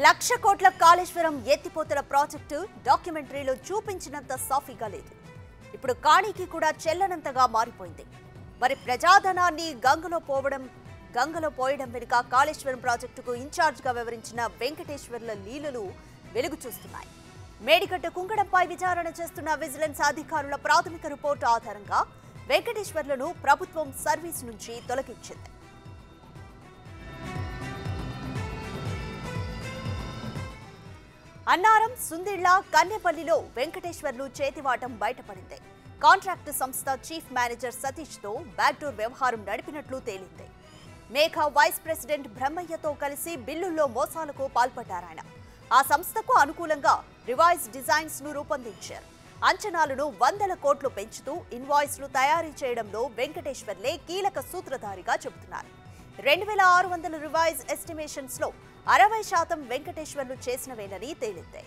లక్ష కోట్ల కాళేశ్వరం ఎత్తిపోతల ప్రాజెక్టు డాక్యుమెంటరీలో చూపించినంత సాఫీగా లేదు. ఇప్పుడు కాణికి కూడా చెల్లనంతగా మారిపోయింది. మరి ప్రజాధనాన్ని గంగలో పోయడం వెనుక కాళేశ్వరం ప్రాజెక్టుకు ఇన్ఛార్జ్గా వ్యవహరించిన వెంకటేశ్వర్ల లీలలు వెలుగు చూస్తున్నాయి. మేడిగడ్డ కుంగడంపై విచారణ చేస్తున్న విజిలెన్స్ అధికారుల ప్రాథమిక రిపోర్టు ఆధారంగా వెంకటేశ్వర్లను ప్రభుత్వం సర్వీస్ నుంచి తొలగించింది. అన్నారం, సుందిళ్ల, కన్నెపల్లిలో వెంకటేశ్వర్లు చేతివాటం బయటపడింది. కాంట్రాక్టు సంస్థ చీఫ్ మేనేజర్ సతీష్తో బ్యాక్డోర్ వ్యవహారం నడిపినట్లు తేలింది. మేఘ వైస్ ప్రెసిడెంట్ బ్రహ్మయ్యతో కలిసి బిల్లుల్లో మోసాలకు పాల్పడ్డారాయన. ఆ సంస్థకు అనుకూలంగా రివైజ్ డిజైన్స్ ను రూపొందించారు. అంచనాలను 100 కోట్లు పెంచుతూ ఇన్వాయిస్లు తయారీ చేయడంలో వెంకటేశ్వర్లే కీలక సూత్రధారిగా చెబుతున్నారు. 2600 రివైజ్ ఎస్టిమేషన్స్ లో 60% వెంకటేశ్వర్లు చేసినవేనని తేలింది.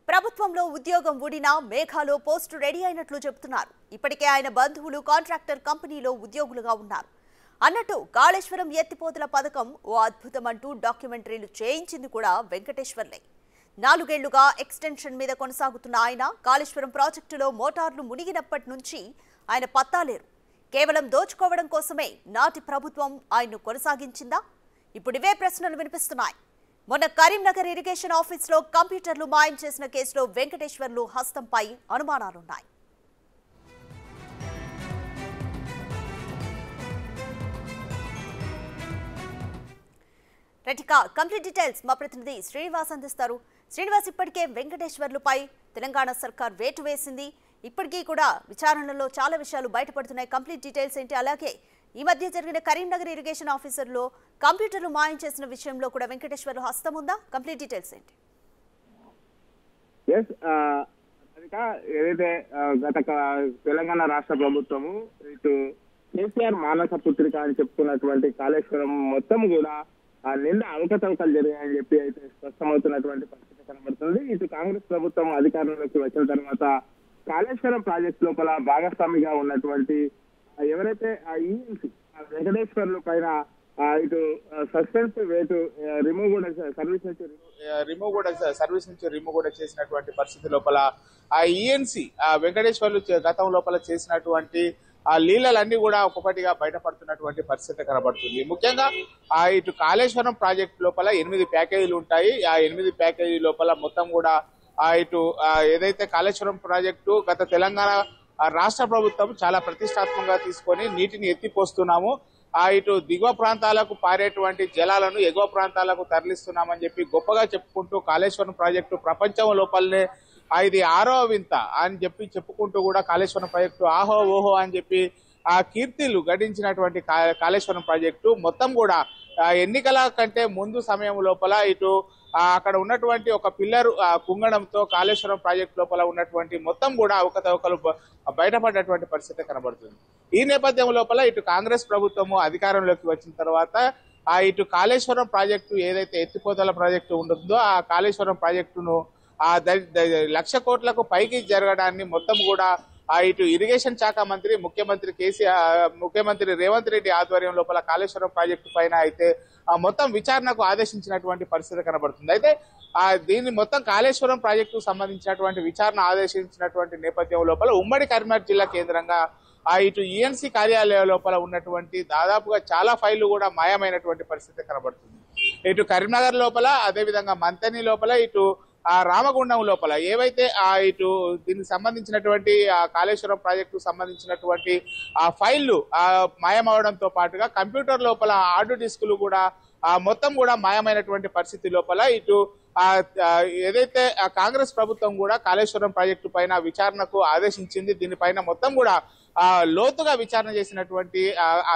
ప్రభుత్వంలో ఉద్యోగం ఊడినా మేఘాలో పోస్టు రెడీ అయినట్లు చెబుతున్నారు. ఇప్పటికే ఆయన బంధువులు కాంట్రాక్టర్ కంపెనీలో ఉద్యోగులుగా ఉన్నారు. అన్నట్టు కాళేశ్వరం ఎత్తిపోతల పథకం ఓ అద్భుతం అంటూ డాక్యుమెంటరీలు చేయించింది కూడా వెంకటేశ్వర్లే. 4 ఏళ్లుగా ఎక్స్టెన్షన్ మీద కొనసాగుతున్న ఆయన కాళేశ్వరం ప్రాజెక్టులో మోటార్లు మునిగినప్పటి నుంచి ఆయన పత్తాలేరు. కేవలం దోచుకోవడం కోసమే నాటి ప్రభుత్వం ఆయన్ను కొనసాగించిందా? ఇప్పుడు ఇవే ప్రశ్నలు వినిపిస్తున్నాయి. మొన్న కరీంనగర్ ఇరిగేషన్ ఆఫీసులో కంప్యూటర్లు మాయం చేసిన కేసులో వెంకటేశ్వర్లు హస్తంపై అనుమానాలున్నాయి. కంప్లీట్ డీటెయిల్స్ మా ప్రతినిధి శ్రీనివాస్ అందిస్తారు. శ్రీనివాస్, ఇప్పటికే వెంకటేశ్వర్లపై తెలంగాణ సర్కార్ వేటు వేసింది. ఇప్పటికీ కూడా విచారణలో చాలా విషయాలు బయటపడుతున్నాయి. కంప్లీట్ డీటెయిల్స్ ఏంటి? అలాగే ఈ మధ్య జరిగిన కరీంనగర్ ఇరిగేషన్ ఆఫీసర్లో కంప్యూటర్లు మాయం చేసిన విషయంలో కూడా వెంకటేశ్వర్లు హస్తం ఉందా? కంప్లీట్ డీటెయిల్స్ ఏంటి? ఏదైతే గత తెలంగాణ రాష్ట్ర ప్రభుత్వము ఇటు కేసీఆర్ మానస పుత్రిక అని చెప్పుకున్నటువంటి కాళేశ్వరం మొత్తం కూడా నిండా అవకతవకలు జరిగాయని చెప్పి అయితే స్పష్టమవుతున్నటువంటి పరిస్థితి కనబడుతుంది. ఇటు కాంగ్రెస్ ప్రభుత్వం అధికారంలోకి వచ్చిన తర్వాత కాళేశ్వరం ప్రాజెక్టు లోపల భాగస్వామిగా ఉన్నటువంటి ఎవరైతే ఈఎన్సీ వెంకటేశ్వర్లు పైన ఇటు సస్పెన్స్ వేటు రిమూవ్ కూడా చేసినటువంటి పరిస్థితి లోపల ఆ ఈఎన్సీ వెంకటేశ్వర్లు గతం లోపల చేసినటువంటి ఆ లీలలన్నీ కూడా ఒక్కొక్కటిగా బయటపడుతున్నటువంటి పరిస్థితి కనబడుతుంది. ముఖ్యంగా ఇటు కాళేశ్వరం ప్రాజెక్టు లోపల 8 ప్యాకేజీలు ఉంటాయి. ఆ 8 ప్యాకేజీ లోపల మొత్తం కూడా ఇటు ఏదైతే కాళేశ్వరం ప్రాజెక్టు గత తెలంగాణ రాష్ట్ర ప్రభుత్వం చాలా ప్రతిష్టాత్మకంగా తీసుకొని నీటిని ఎత్తిపోస్తున్నాము, ఇటు దిగువ ప్రాంతాలకు పారేటువంటి జలాలను ఎగువ ప్రాంతాలకు తరలిస్తున్నామని చెప్పి గొప్పగా చెప్పుకుంటూ కాళేశ్వరం ప్రాజెక్టు ప్రపంచం లోపలనే ఇది 6వ వింత అని చెప్పి చెప్పుకుంటూ కూడా కాళేశ్వరం ప్రాజెక్టు ఆహో ఓహో అని చెప్పి ఆ కీర్తిలు గడించినటువంటి కాళేశ్వరం ప్రాజెక్టు మొత్తం కూడా ఎన్నికల కంటే ముందు సమయం లోపల ఇటు అక్కడ ఉన్నటువంటి ఒక పిల్లర్ కుంగడంతో కాళేశ్వరం ప్రాజెక్టు లోపల ఉన్నటువంటి మొత్తం కూడా అవకతవకలు బయటపడినటువంటి పరిస్థితి కనబడుతుంది. ఈ నేపథ్యం లోపల ఇటు కాంగ్రెస్ ప్రభుత్వము అధికారంలోకి వచ్చిన తర్వాత ఇటు కాళేశ్వరం ప్రాజెక్టు ఏదైతే ఎత్తిపోతల ప్రాజెక్టు ఉంటుందో ఆ కాళేశ్వరం ప్రాజెక్టును 1,00,000 కోట్లకు పైకి జరగడాన్ని మొత్తం కూడా ఇటు ఇరిగేషన్ శాఖ మంత్రి ముఖ్యమంత్రి రేవంత్ రెడ్డి ఆధ్వర్యం లోపల కాళేశ్వరం ప్రాజెక్టు పైన అయితే మొత్తం విచారణకు ఆదేశించినటువంటి పరిస్థితి కనబడుతుంది. అయితే దీన్ని మొత్తం కాళేశ్వరం ప్రాజెక్టుకు సంబంధించినటువంటి విచారణ ఆదేశించినటువంటి నేపథ్యం లోపల ఉమ్మడి కరీంనగర్ జిల్లా కేంద్రంగా ఇటు ఈఎన్సీ కార్యాలయం లోపల ఉన్నటువంటి దాదాపుగా చాలా ఫైళ్లు కూడా మాయమైనటువంటి పరిస్థితి కనబడుతుంది. ఇటు కరీంనగర్ లోపల, అదేవిధంగా మంతని లోపల, ఇటు రామగుండం లోపల ఏవైతే ఇటు దీనికి సంబంధించినటువంటి కాళేశ్వరం ప్రాజెక్టు సంబంధించినటువంటి ఫైళ్లు మాయమవడంతో పాటుగా కంప్యూటర్ లోపల హార్డ్ డిస్కులు కూడా మొత్తం కూడా మాయమైనటువంటి పరిస్థితి లోపల ఇటు ఏదైతే కాంగ్రెస్ ప్రభుత్వం కూడా కాళేశ్వరం ప్రాజెక్టు పైన విచారణకు ఆదేశించింది. దీనిపైన మొత్తం కూడా లోతుగా విచారణ చేసినటువంటి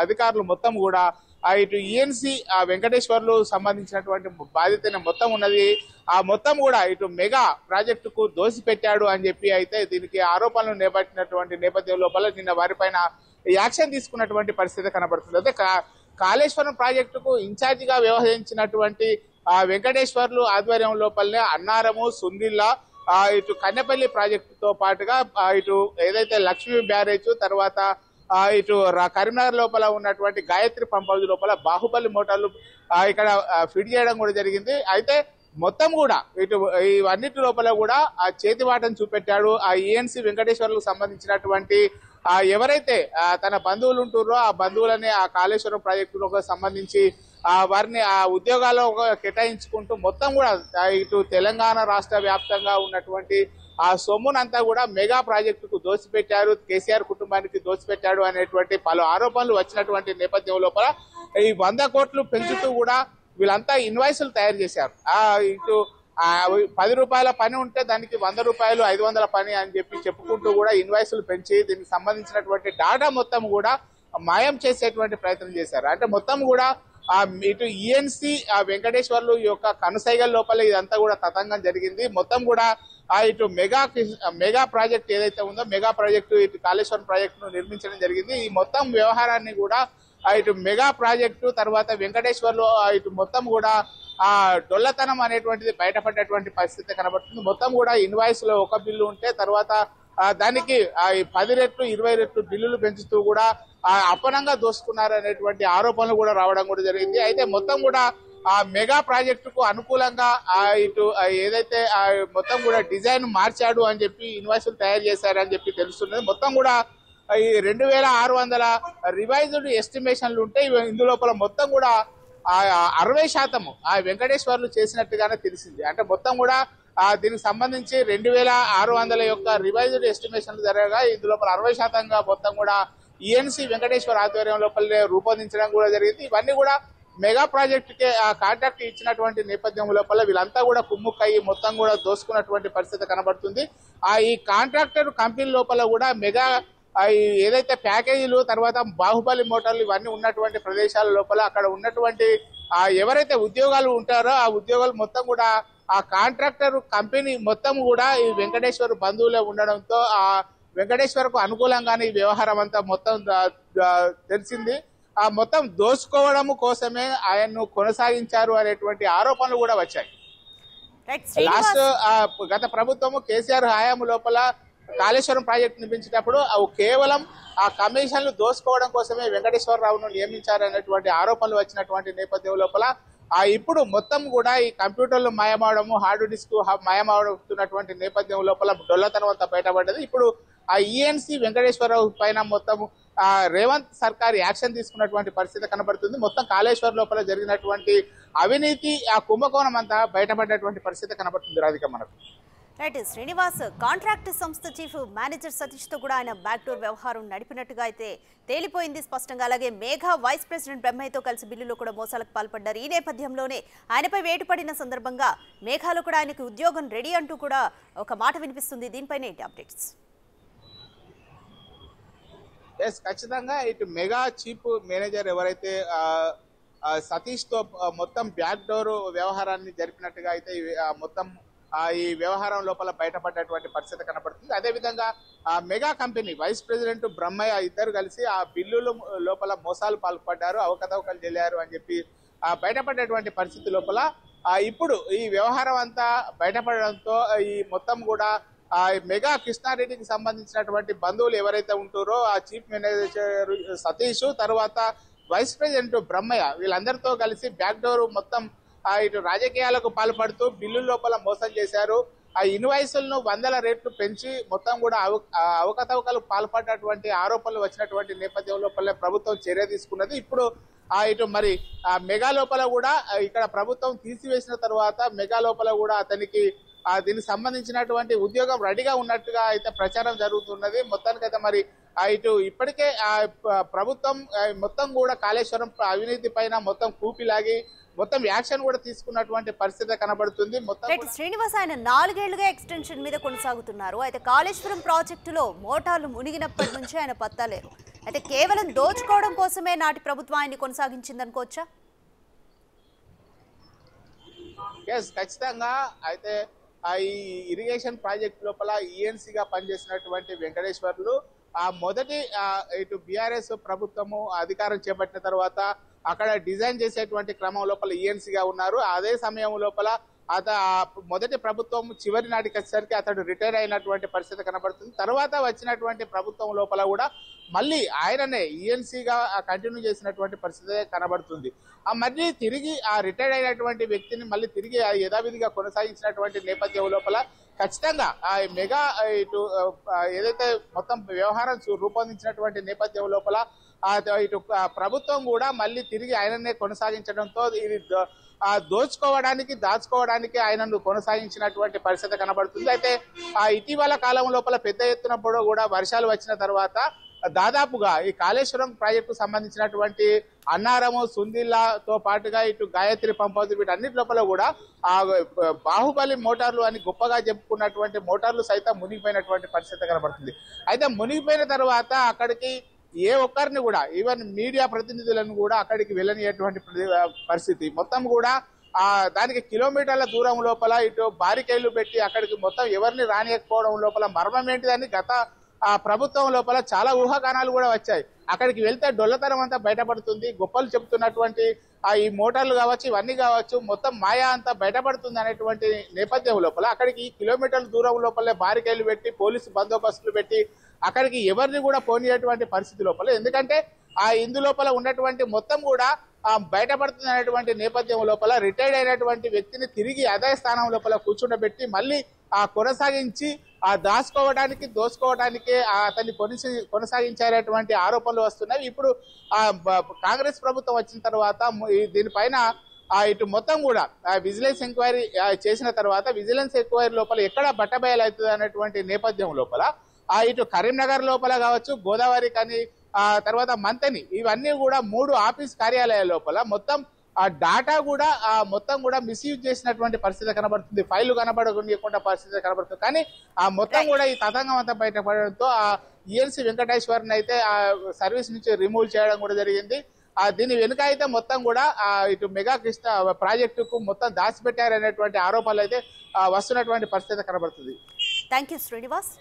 అధికారులు మొత్తం కూడా ఇటు ఈఎన్సీ వెంకటేశ్వర్లు సంబంధించినటువంటి బాధ్యత మొత్తం ఉన్నది, మొత్తం కూడా ఇటు మెగా ప్రాజెక్టుకు దోసిపెట్టాడు అని చెప్పి అయితే దీనికి ఆరోపణలు చేపట్టినటువంటి నేపథ్యం లోపల నిన్న వారిపైన యాక్షన్ తీసుకున్నటువంటి పరిస్థితి కనబడుతుంది. అయితే కాళేశ్వరం ప్రాజెక్టుకు ఇన్ఛార్జిగా వ్యవహరించినటువంటి వెంకటేశ్వర్లు ఆధ్వర్యం లోపలనే అన్నారము, సుందిళ్ల, ఇటు కన్నెపల్లి ప్రాజెక్టుతో పాటుగా ఇటు ఏదైతే లక్ష్మీ బ్యారేజ్ తర్వాత ఇటు కరీంనగర్ లోపల ఉన్నటువంటి గాయత్రి పంప్ హౌస్ లోపల బాహుబలి మోటార్లు ఇక్కడ ఫిట్ చేయడం కూడా జరిగింది. అయితే మొత్తం కూడా ఇటు ఇవన్నిటి లోపల కూడా ఆ చేతివాటం చూపెట్టాడు. ఆ ఈఎన్సీ వెంకటేశ్వర్లకు సంబంధించినటువంటి ఎవరైతే తన బంధువులు ఉంటున్నారో ఆ బంధువులని ఆ కాళేశ్వరం ప్రాజెక్టులకు సంబంధించి వారిని ఆ ఉద్యోగాల్లో కేటాయించుకుంటూ మొత్తం కూడా ఇటు తెలంగాణ రాష్ట్ర వ్యాప్తంగా ఉన్నటువంటి ఆ సొమ్మునంతా కూడా మెగా ప్రాజెక్టుకు దోసిపెట్టారు, కేసీఆర్ కుటుంబానికి దోసిపెట్టాడు అనేటువంటి పలు ఆరోపణలు వచ్చినటువంటి నేపథ్యం లోపల ఈ 100 కోట్లు పెంచుతూ కూడా వీళ్ళంతా ఇన్వాయిస్లు తయారు చేశారు. ఇటు 10 రూపాయల పని ఉంటే దానికి 100 రూపాయలు 500 పని అని చెప్పి చెప్పుకుంటూ కూడా ఇన్వాయిస్లు పెంచి దీనికి సంబంధించినటువంటి డాటా మొత్తం కూడా మాయం చేసేటువంటి ప్రయత్నం చేశారు. అంటే మొత్తం కూడా ఇటు ఈఎన్సీ వెంకటేశ్వర్లు యొక్క కనుసైగల లోపల ఇదంతా కూడా తతంగం జరిగింది. మొత్తం కూడా ఇటు మెగా ప్రాజెక్ట్ ఏదైతే ఉందో మెగా ప్రాజెక్టు ఇటు కాళేశ్వరం ప్రాజెక్టును నిర్మించడం జరిగింది. ఈ మొత్తం వ్యవహారాన్ని కూడా ఇటు మెగా ప్రాజెక్టు తర్వాత వెంకటేశ్వర్లు ఇటు మొత్తం కూడా డొల్లతనం అనేటువంటిది బయటపడేటువంటి పరిస్థితి కనబడుతుంది. మొత్తం కూడా ఇన్వాయిస్ లో ఒక బిల్లు ఉంటే తర్వాత దానికి 10 రెట్లు 20 రెట్లు బిల్లులు పెంచుతూ కూడా అప్పనంగా దోసుకున్నారు అనేటువంటి ఆరోపణలు కూడా రావడం కూడా జరిగింది. అయితే మొత్తం కూడా ఆ మెగా ప్రాజెక్టుకు అనుకూలంగా ఇటు ఏదైతే మొత్తం కూడా డిజైన్ మార్చాడు అని చెప్పి ఇన్వాయిస్లు తయారు చేశారని చెప్పి తెలుస్తున్నది. మొత్తం కూడా ఈ 2600 రివైజ్డ్ ఎస్టిమేషన్లు ఉంటే ఇందులోపల మొత్తం కూడా 60% ఆ వెంకటేశ్వర్లు చేసినట్టుగానే తెలిసింది. అంటే మొత్తం కూడా దీనికి సంబంధించి 2600 యొక్క రివైజ్డ్ ఎస్టిమేషన్లు జరగగా ఇందులో 60% మొత్తం కూడా ఈఎన్సీ వెంకటేశ్వర ఆధ్వర్యం లోపలే రూపొందించడం కూడా జరిగింది. ఇవన్నీ కూడా మెగా ప్రాజెక్ట్ కి కాంట్రాక్ట్ ఇచ్చినటువంటి నేపథ్యం లోపల వీళ్ళంతా కూడా కుమ్ముక్కయ్యి మొత్తం కూడా దోసుకున్నటువంటి పరిస్థితి కనబడుతుంది. ఈ కాంట్రాక్టర్ కంపెనీ లోపల కూడా మెగా ఏదైతే ప్యాకేజీలు తర్వాత బాహుబలి మోటార్లు ఇవన్నీ ఉన్నటువంటి ప్రదేశాల లోపల అక్కడ ఉన్నటువంటి ఎవరైతే ఉద్యోగాలు ఉంటారో ఆ ఉద్యోగాలు మొత్తం కూడా ఆ కాంట్రాక్టర్ కంపెనీ మొత్తం కూడా ఈ వెంకటేశ్వర బంధువులే ఉండడంతో ఆ వెంకటేశ్వరకు అనుకూలంగానే ఈ వ్యవహారం అంతా మొత్తం తెలిసింది. మొత్తం దోచుకోవడం కోసమే ఆయన్ను కొనసాగించారు అనేటువంటి ఆరోపణలు కూడా వచ్చాయి. లాస్ట్ గత ప్రభుత్వము కేసీఆర్ హయాము లోపల కాళేశ్వరం ప్రాజెక్టు నిర్మించేటప్పుడు కేవలం ఆ కమిషన్లు దోసుకోవడం కోసమే వెంకటేశ్వరరావును నియమించారనేటువంటి ఆరోపణలు వచ్చినటువంటి నేపథ్యం లోపల ఇప్పుడు మొత్తం కూడా ఈ కంప్యూటర్లు మాయమవడము హార్డ్ డిస్క్ మాయమవుతున్నటువంటి నేపథ్యం లోపల డొల్లతనం అంతా బయటపడ్డది. ఇప్పుడు ఆ ఈఎన్సీ వెంకటేశ్వరరావు పైన మొత్తం రేవంత్ సర్కార్ యాక్షన్ తీసుకున్నటువంటి పరిస్థితి కనబడుతుంది. మొత్తం కాళేశ్వర్ లోపల జరిగినటువంటి అవినీతి ఆ కుంభకోణం అంతా బయటపడ్డటువంటి పరిస్థితి కనబడుతుంది. రాధిక మనకు రైట్ శ్రీనివాస్ కాంట్రాక్ట్ సంస్థ చీఫ్ మేనేజర్ సతీష్ తో కూడా ఆయన బ్యాక్డోర్ వ్యవహారం నడిపినట్టుగా అయితే తేలిపోయింది స్పష్టంగా. అలాగే మేఘా వైస్ ప్రెసిడెంట్ బ్రహ్మయ్యతో కలిసి బిల్లులో కూడా మోసాలకు పాల్పడ్డారు. ఈ నేపథ్యంలోనే ఆయనపై వేటు పడిన సందర్భంగా మేఘాలో కూడా ఆయనకు ఉద్యోగం రెడీ అంటూ కూడా ఒక మాట వినిపిస్తుంది. దీనిపైన ఏంటి అప్డేట్స్? ఖచ్చితంగా ఇటు మెగా చీఫ్ మేనేజర్ ఎవరైతే సతీష్ తో మొత్తం బ్యాక్డోర్ వ్యవహారాన్ని జరిపినట్టుగా అయితే మొత్తం ఈ వ్యవహారం లోపల బయటపడ్డటువంటి పరిస్థితి కనబడుతుంది. అదేవిధంగా mega company vice president Brahmayya ఇద్దరు కలిసి ఆ బిల్లుల లోపల మోసాలు పాల్పడ్డారు, అవకతవకలు చెల్లారు అని చెప్పి బయటపడ్డటువంటి పరిస్థితి లోపల ఇప్పుడు ఈ వ్యవహారం అంతా బయటపడడంతో ఈ మొత్తం కూడా మెగా కృష్ణారెడ్డికి సంబంధించినటువంటి బంధువులు ఎవరైతే ఉంటారో ఆ చీఫ్ మేనేజర్ సతీష్ తర్వాత వైస్ ప్రెసిడెంట్ బ్రహ్మయ్య వీళ్ళందరితో కలిసి బ్యాక్డోర్ మొత్తం ఇటు రాజకీయాలకు పాల్పడుతూ బిల్లు లోపల మోసం చేశారు. ఆ ఇన్వాయిస్లను 100 రెట్లు పెంచి మొత్తం కూడా అవకతవకలు పాల్పడినటువంటి ఆరోపణలు వచ్చినటువంటి నేపథ్యం లోపల ప్రభుత్వం చర్య తీసుకున్నది. ఇప్పుడు ఇటు మరి మెగా లోపల కూడా ఇక్కడ ప్రభుత్వం తీసివేసిన తర్వాత మెగా లోపల కూడా అతనికి దీనికి సంబంధించినటువంటి ఉద్యోగం రెడీగా ఉన్నట్టుగా అయితే ప్రచారం జరుగుతున్నది. మొత్తానికైతే మరి ఇటు ఇప్పటికే ప్రభుత్వం మొత్తం కూడా కాళేశ్వరం అవినీతి పైన మొత్తం కూపిలాగి మొత్తం యాక్షన్ కూడా తీసుకున్నటువంటి పరిస్థితి కనబడుతుంది. మొత్తం శ్రీనివాస్ ఆయన 4 ఏళ్లుగా ఎక్స్టెన్షన్ మీద కొనసాగుతున్నారు. అయితే కాళేశ్వరం ప్రాజెక్టులో మోటార్లు మునిగినప్పటి నుంచి ఆయన పత్తాలేరు. అయితే కేవలం దోచుకోవడం కోసమే నాటి ప్రభుత్వం ఆయన్ని కొనసాగించిందనుకోవచ్చా? ఖచ్చితంగా. అయితే ఈ ఇరిగేషన్ ప్రాజెక్ట్ లోపల ఈఎన్సీగా పనిచేసినటువంటి వెంకటేశ్వర్లు మొదటి ఇటు బీఆర్ఎస్ ప్రభుత్వము అధికారం చేపట్టిన తర్వాత అక్కడ డిజైన్ చేసేటువంటి క్రమం లోపల ఈఎన్సీగా ఉన్నారు. అదే సమయం లోపల మొదటి ప్రభుత్వం చివరి నాటికి వచ్చేసరికి అతడు రిటైర్ అయినటువంటి పరిస్థితి కనబడుతుంది. తర్వాత వచ్చినటువంటి ప్రభుత్వం లోపల కూడా మళ్ళీ ఆయననే ఈఎన్సీగా కంటిన్యూ చేసినటువంటి పరిస్థితి కనబడుతుంది. మళ్ళీ తిరిగి ఆ రిటైర్డ్ అయినటువంటి వ్యక్తిని మళ్ళీ తిరిగి యథావిధిగా కొనసాగించినటువంటి నేపథ్యం లోపల ఖచ్చితంగా ఆ మెగా ఇటు ఏదైతే మొత్తం వ్యవహారం రూపొందించినటువంటి నేపథ్యం లోపల ఇటు ప్రభుత్వం కూడా మళ్ళీ తిరిగి ఆయననే కొనసాగించడంతో ఇది దోచుకోవడానికి దాచుకోవడానికి ఆయనను కొనసాగించినటువంటి పరిస్థితి కనబడుతుంది. అయితే ఇటీవల కాలం లోపల పెద్ద ఎత్తున కూడా వర్షాలు వచ్చిన తర్వాత దాదాపుగా ఈ కాళేశ్వరం ప్రాజెక్టు సంబంధించినటువంటి అన్నారము సుందిల్లాతో పాటుగా ఇటు గాయత్రి పంప్ హౌస్ వీటన్నిటి లోపల కూడా ఆ బాహుబలి మోటార్లు అని గొప్పగా చెప్పుకున్నటువంటి మోటార్లు సైతం మునిగిపోయినటువంటి పరిస్థితి కనబడుతుంది. అయితే మునిగిపోయిన తర్వాత అక్కడికి ఏ ఒక్కరిని కూడా ఈవెన్ మీడియా ప్రతినిధులను కూడా అక్కడికి వెళ్ళనియటువంటి పరిస్థితి మొత్తం కూడా దానికి కిలోమీటర్ల దూరం లోపల ఇటు బారికేళ్లు పెట్టి అక్కడికి మొత్తం ఎవరిని రానియకపోవడం లోపల మర్మం ఏంటిదని గత ప్రభుత్వం లోపల చాలా ఊహాగానాలు కూడా వచ్చాయి. అక్కడికి వెళ్తే డొల్లతనం అంతా బయటపడుతుంది, గొప్పలు చెప్తున్నటువంటి ఈ మోటార్లు కావచ్చు ఇవన్నీ కావచ్చు మొత్తం మాయా అంతా బయటపడుతుంది అనేటువంటి నేపథ్యం లోపల అక్కడికి కిలోమీటర్ల దూరం లోపలే బారికేళ్లు పెట్టి పోలీసు బందోబస్తులు పెట్టి అక్కడికి ఎవరిని కూడా పోనీయటువంటి పరిస్థితి లోపల ఎందుకంటే ఇందు లోపల ఉన్నటువంటి మొత్తం కూడా బయటపడుతుంది అనేటువంటి నేపథ్యం లోపల రిటైర్డ్ అయినటువంటి వ్యక్తిని తిరిగి అదే స్థానం లోపల కూర్చుండబెట్టి మళ్ళీ కొనసాగించి దాచుకోవడానికి దోచుకోవడానికి అతన్ని కొనసాగించేటువంటి ఆరోపణలు వస్తున్నాయి. ఇప్పుడు కాంగ్రెస్ ప్రభుత్వం వచ్చిన తర్వాత దీనిపైన ఇటు మొత్తం కూడా విజిలెన్స్ ఎంక్వైరీ చేసిన తర్వాత విజిలెన్స్ ఎంక్వైరీ లోపల ఎక్కడ బట్టబయలవుతుంది అనేటువంటి నేపథ్యం లోపల ఇటు కరీంనగర్ లోపల కావచ్చు గోదావరి కానీ తర్వాత మంతని ఇవన్నీ కూడా 3 ఆఫీస్ కార్యాలయాల లోపల మొత్తం డాటా కూడా మొత్తం కూడా మిస్యూజ్ చేసినటువంటి పరిస్థితి కనబడుతుంది. ఫైళ్లు కనబడకుండా పరిస్థితి కనబడుతుంది. కానీ మొత్తం కూడా ఈ తతంగం అంతా బయటపడడంతో ఈఎన్సీ వెంకటేశ్వర్ని అయితే సర్వీస్ నుంచి రిమూవ్ చేయడం కూడా జరిగింది. దీని వెనుక అయితే మొత్తం కూడా ఇటు మెగా కృష్ణ ప్రాజెక్టుకు మొత్తం దాచిపెట్టారనేటువంటి ఆరోపణలు అయితే వస్తున్నటువంటి పరిస్థితి కనబడుతుంది. Thank you Srinivas.